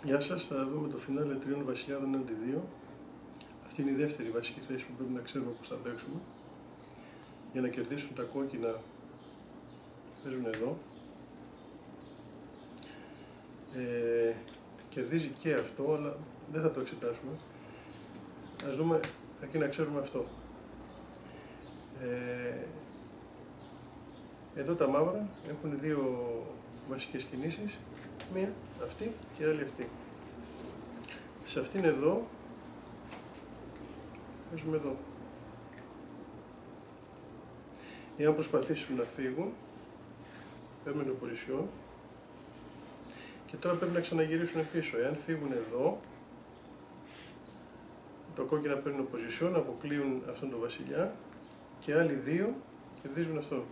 Γεια σας, θα δούμε το φινάλε τριών βασιλιάδων έναντι 2. Αυτή είναι η δεύτερη βασική θέση που πρέπει να ξέρουμε πώς θα παίξουμε. Για να κερδίσουν τα κόκκινα παίζουν εδώ. Κερδίζει και αυτό, αλλά δεν θα το εξετάσουμε. Ας δούμε, αρκεί να ξέρουμε αυτό. Εδώ τα μαύρα έχουν δύο βασικές κινήσεις. Μία αυτή και άλλη αυτή. Σε αυτήν εδώ παίζουμε εδώ. Εάν προσπαθήσουν να φύγουν, παίρνουν το position και τώρα πρέπει να ξαναγυρίσουν πίσω. Εάν φύγουν εδώ, το κόκκινα παίρνουν position, αποκλείουν αυτόν τον βασιλιά και άλλοι δύο κερδίζουν αυτόν.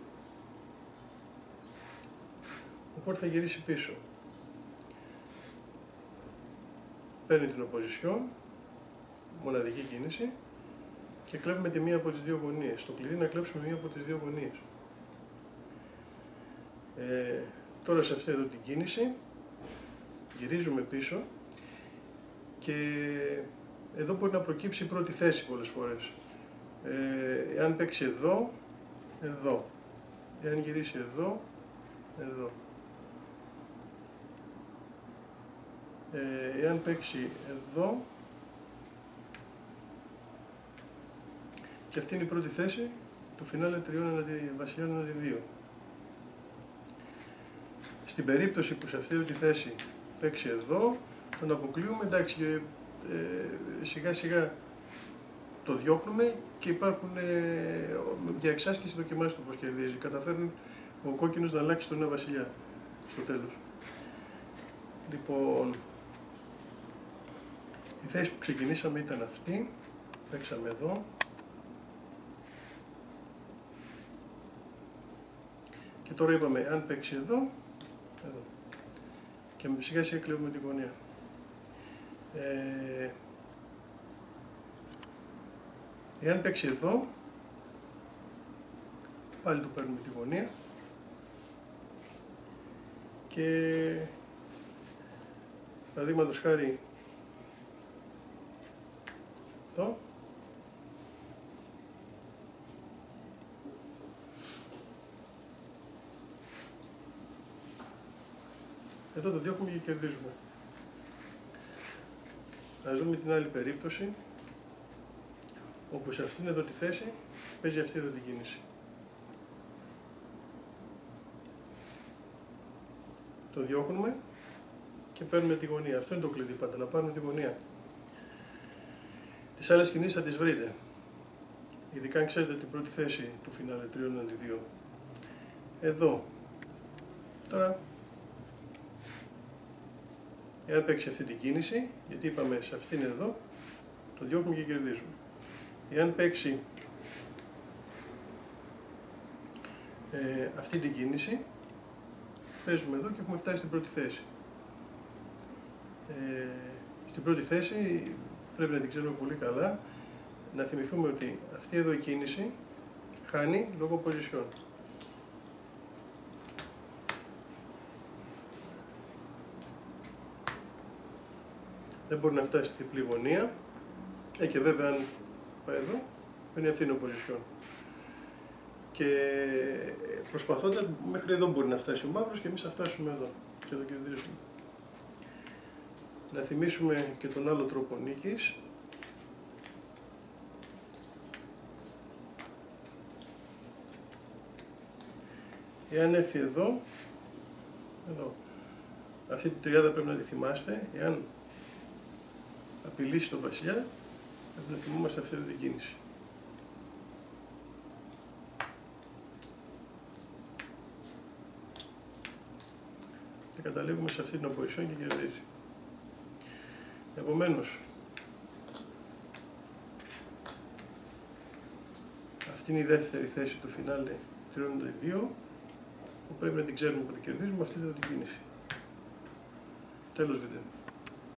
Οπότε θα γυρίσει πίσω. Παίρνει την opposition, μοναδική κίνηση και κλέβουμε τη μία από τις δύο γωνίες. Το κλειδί είναι να κλέψουμε μία από τις δύο γωνίες. Τώρα σε αυτή εδώ την κίνηση γυρίζουμε πίσω και εδώ μπορεί να προκύψει η πρώτη θέση πολλές φορές. Εάν παίξει εδώ, εδώ. Εάν γυρίσει εδώ, εδώ. Εάν παίξει εδώ, και αυτή είναι η πρώτη θέση του φινάλε τριών βασιλιάδων έναντι 2. Στην περίπτωση που σε αυτή τη θέση παίξει εδώ, τον αποκλείουμε, εντάξει, και σιγά σιγά το διώχνουμε και υπάρχουν για εξάσκηση δοκιμάστε το πώς κερδίζει. Καταφέρνει ο κόκκινος να αλλάξει τον ένα βασιλιά στο τέλος. Λοιπόν, η θέση που ξεκινήσαμε ήταν αυτή, παίξαμε εδώ και τώρα είπαμε αν παίξει εδώ, εδώ και σιγά σιγά κλέβουμε την γωνία. Εάν παίξει εδώ, πάλι του παίρνουμε τη γωνία και παραδείγματος χάρη εδώ, εδώ το διώχνουμε και κερδίζουμε. Ας δούμε την άλλη περίπτωση, όπου σε αυτήν εδώ τη θέση παίζει αυτή εδώ την κίνηση. Το διώχνουμε και παίρνουμε τη γωνία. Αυτό είναι το κλειδί πάντα, να πάρουμε τη γωνία. Τις άλλες κινήσεις θα τις βρείτε. Ειδικά αν ξέρετε την πρώτη θέση του φινάλε τριών έναντι 2. Εδώ. Τώρα, εάν παίξει αυτή την κίνηση, γιατί είπαμε σε αυτήν εδώ, το διώχνουμε και κερδίζουμε. Εάν παίξει αυτή την κίνηση, παίζουμε εδώ και έχουμε φτάσει στην πρώτη θέση. Στην πρώτη θέση πρέπει να την ξέρουμε πολύ καλά, να θυμηθούμε ότι αυτή εδώ η κίνηση χάνει λόγω position. Δεν μπορεί να φτάσει στην διπλή γωνία και βέβαια αν πάει εδώ, είναι αυτή η position. Και προσπαθώντας μέχρι εδώ μπορεί να φτάσει ο μαύρος και εμείς θα φτάσουμε εδώ και το κερδίσουμε. Να θυμίσουμε και τον άλλο τρόπο νίκης. Εάν έρθει εδώ, αυτή τη τριάδα πρέπει να τη θυμάστε. Εάν απειλήσει τον βασιλιά, πρέπει να θυμόμαστε αυτή την κίνηση. Και καταλήγουμε σε αυτή την opposition και κερδίζει. Επομένως, αυτή είναι η δεύτερη θέση του φινάλε τριών έναντι 2, που πρέπει να την ξέρουμε που την κερδίζουμε, αυτή είναι την κίνηση. Τέλος βίντεο.